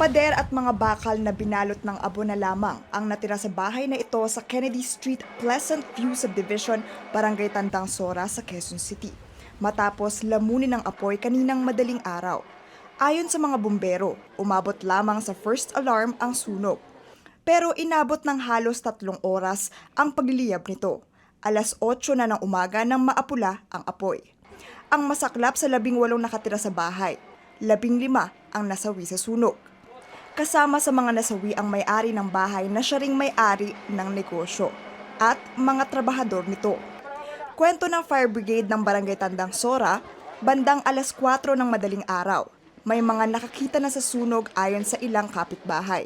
Pader at mga bakal na binalot ng abo na lamang ang natira sa bahay na ito sa Kennedy Street, Pleasant View Subdivision, Barangay Tandang Sora sa Quezon City. Matapos lamunin ng apoy kaninang madaling araw. Ayon sa mga bumbero, umabot lamang sa first alarm ang sunog. Pero inabot ng halos 3 oras ang pagliliyab nito. Alas 8 na ng umaga nang maapula ang apoy. Ang masaklap sa 18 nakatira sa bahay, 15 ang nasawi sa sunog. Kasama sa mga nasawi ang may-ari ng bahay na siya ring may-ari ng negosyo at mga trabahador nito. Kwento ng fire brigade ng Barangay Tandang Sora, bandang alas 4 ng madaling araw, may mga nakakita na sa sunog ayon sa ilang kapitbahay.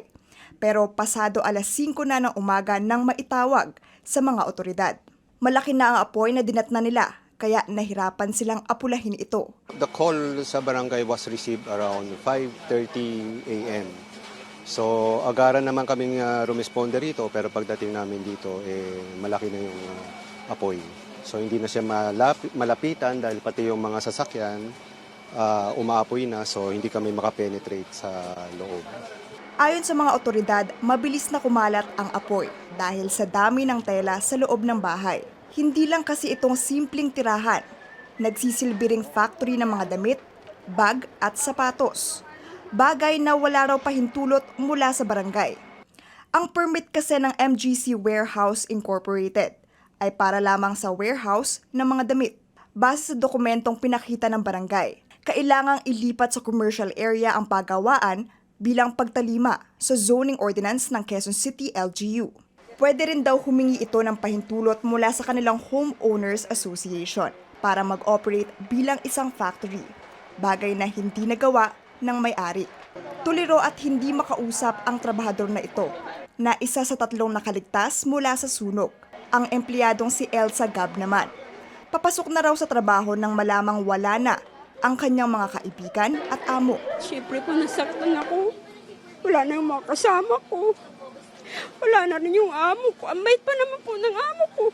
Pero pasado alas 5 na ng umaga nang maitawag sa mga otoridad. Malaki na ang apoy na dinatna nila, kaya nahirapan silang apulahin ito. The call sa barangay was received around 5:30 a.m. So agaran naman kaming rumisponde rito, pero pagdating namin dito, malaki na yung apoy. So hindi na siya malapitan dahil pati yung mga sasakyan umaapoy na, so hindi kami makapenetrate sa loob. Ayon sa mga otoridad, mabilis na kumalat ang apoy dahil sa dami ng tela sa loob ng bahay. Hindi lang kasi itong simpleng tirahan, nagsisilbi ring factory ng mga damit, bag at sapatos. Bagay na wala raw pahintulot mula sa barangay. Ang permit kasi ng MGC Warehouse Incorporated ay para lamang sa warehouse ng mga damit. Base sa dokumentong pinakita ng barangay, kailangang ilipat sa commercial area ang pagawaan bilang pagtalima sa zoning ordinance ng Quezon City LGU. Pwede rin daw humingi ito ng pahintulot mula sa kanilang Homeowners Association para mag-operate bilang isang factory, bagay na hindi nagawa ng may-ari. Tuliro at hindi makausap ang trabahador na ito, na isa sa 3 nakaligtas mula sa sunog. Ang empleyadong si Elsa Gab naman, papasok na raw sa trabaho nang malamang wala na ang kanyang mga kaibigan at amo. Siyempre po nasaktan ako. Wala na yung mga kasama ko. Wala na rin yung amo ko. Ang bait pa naman po ng amo ko.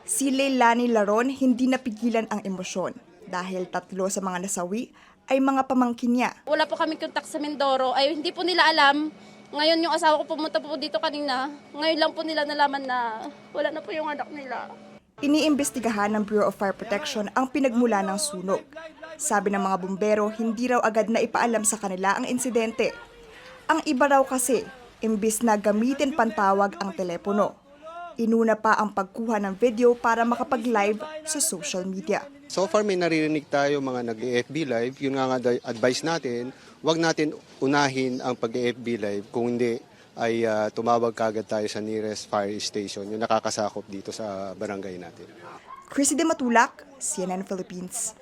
Si Leilani Laron hindi napigilan ang emosyon dahil 3 sa mga nasawi ay mga pamangkin niya. Wala po kami kontak sa Mindoro. Ay hindi po nila alam. Ngayon yung asawa ko pumunta po dito kanina. Ngayon lang po nila nalaman na wala na po yung anak nila. Iniimbestigahan ng Bureau of Fire Protection ang pinagmula ng sunog. Sabi ng mga bumbero, hindi raw agad na ipaalam sa kanila ang insidente. Ang iba raw kasi, imbis na gamitin pantawag ang telepono, inuna pa ang pagkuha ng video para makapag-live sa social media. So far may naririnig tayo mga nag-FB live, yun nga advice natin, wag natin unahin ang pag-FB live, kung hindi ay tumawag kagad tayo sa nearest fire station, yung nakakasakop dito sa barangay natin. Chrissy De Matulak, CNN Philippines.